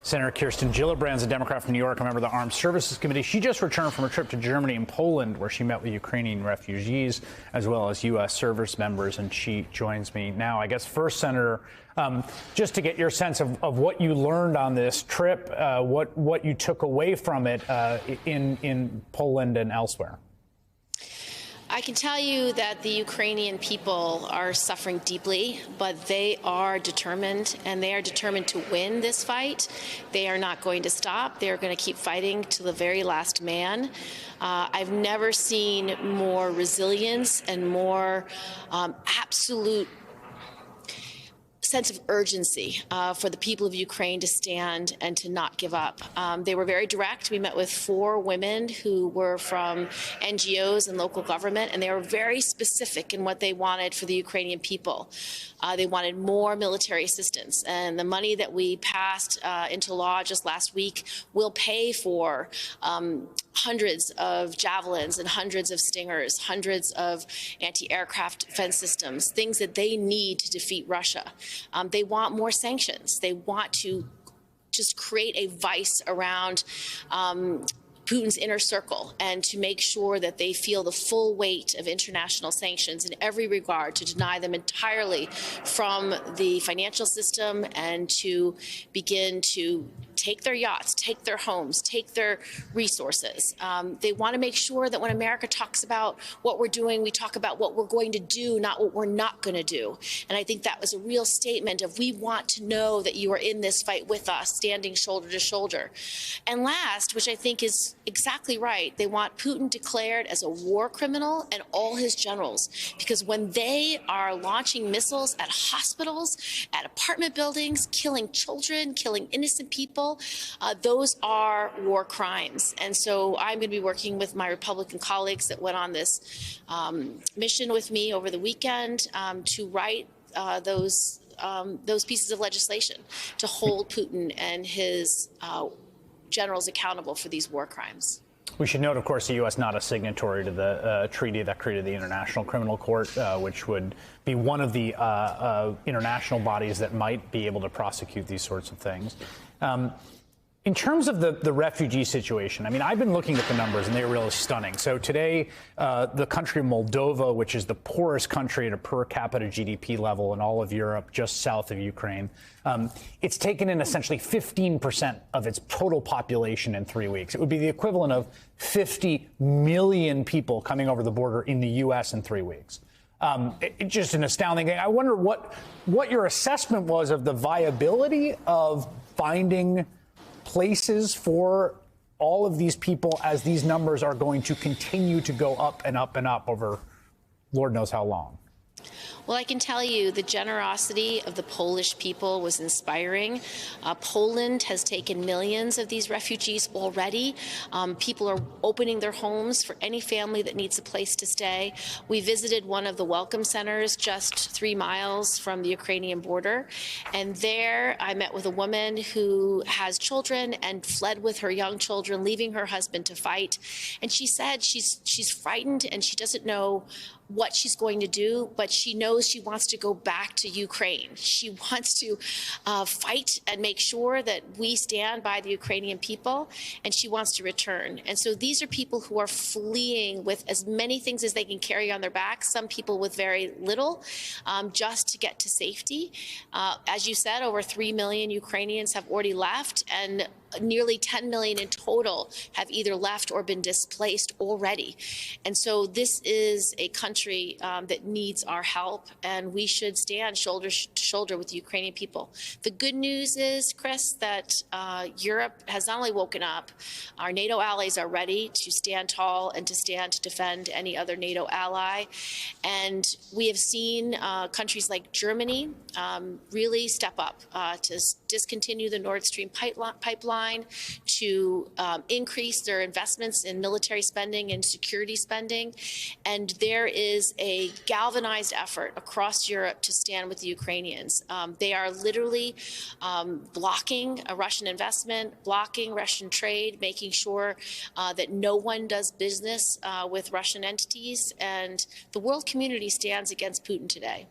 Senator Kirsten Gillibrand's a Democrat from New York, a member of the Armed Services Committee. She just returned from a trip to Germany and Poland, where she met with Ukrainian refugees as well as U.S. service members, and she joins me now. I guess first, Senator, just to get your sense of what you learned on this trip, what you took away from it in Poland and elsewhere. I can tell you that the Ukrainian people are suffering deeply, but they are determined, and they are determined to win this fight. They are not going to stop. They are going to keep fighting to the very last man. I've never seen more resilience and more absolute sense of urgency for the people of Ukraine to stand and to not give up. They were very direct. We met with 4 women who were from NGOs and local government, and they were very specific in what they wanted for the Ukrainian people. They wanted more military assistance, and the money that we passed into law just last week will pay for hundreds of javelins and hundreds of Stingers, hundreds of anti-aircraft defense systems, things that they need to defeat Russia. They want more sanctions. They want to just create a vice around Putin's inner circle, and to make sure that they feel the full weight of international sanctions in every regard, to deny them entirely from the financial system, and to begin to take their yachts, take their homes, take their resources. They want to make sure that when America talks about what we're doing, we talk about what we're going to do, not what we're not going to do. And I think that was a real statement of, we want to know that you are in this fight with us, standing shoulder to shoulder. And last, which I think is exactly right, they want Putin declared as a war criminal and all his generals, because when they are launching missiles at hospitals, at apartment buildings, killing children, killing innocent people, those are war crimes. And so I'm going to be working with my Republican colleagues that went on this mission with me over the weekend to write those pieces of legislation to hold Putin and his generals accountable for these war crimes. We should note, of course, the U.S. not a signatory to the treaty that created the International Criminal Court, which would be one of the international bodies that might be able to prosecute these sorts of things. In terms of the refugee situation, I mean, I've been looking at the numbers, and they're really stunning. So today, the country of Moldova, which is the poorest country at a per capita GDP level in all of Europe, just south of Ukraine, it's taken in essentially 15% of its total population in 3 weeks. It would be the equivalent of 50 million people coming over the border in the U.S. in 3 weeks. It's just an astounding thing. I wonder what your assessment was of the viability of finding places for all of these people, as these numbers are going to continue to go up and up and up over Lord knows how long. Well, I can tell you the generosity of the Polish people was inspiring. Poland has taken millions of these refugees already. People are opening their homes for any family that needs a place to stay. We visited one of the welcome centers just 3 miles from the Ukrainian border. And there I met with a woman who has children and fled with her young children, leaving her husband to fight. And she said she's frightened and she doesn't know what she's going to do, but she knows she wants to go back to Ukraine. She wants to fight and make sure that we stand by the Ukrainian people, and she wants to return. And so these are people who are fleeing with as many things as they can carry on their backs, some people with very little, just to get to safety. As you said, over 3 million Ukrainians have already left, and nearly 10 million in total have either left or been displaced already. And so this is a country that needs our help, and we should stand shoulder to shoulder with the Ukrainian people. The good news is, Chris, that Europe has not only woken up, our NATO allies are ready to stand tall and to stand to defend any other NATO ally. And we have seen countries like Germany really step up to discontinue the Nord Stream pipeline, to increase their investments in military spending and security spending. And there is a galvanized effort across Europe to stand with the Ukrainians. They are literally blocking a Russian investment, blocking Russian trade, making sure that no one does business with Russian entities. And the world community stands against Putin today.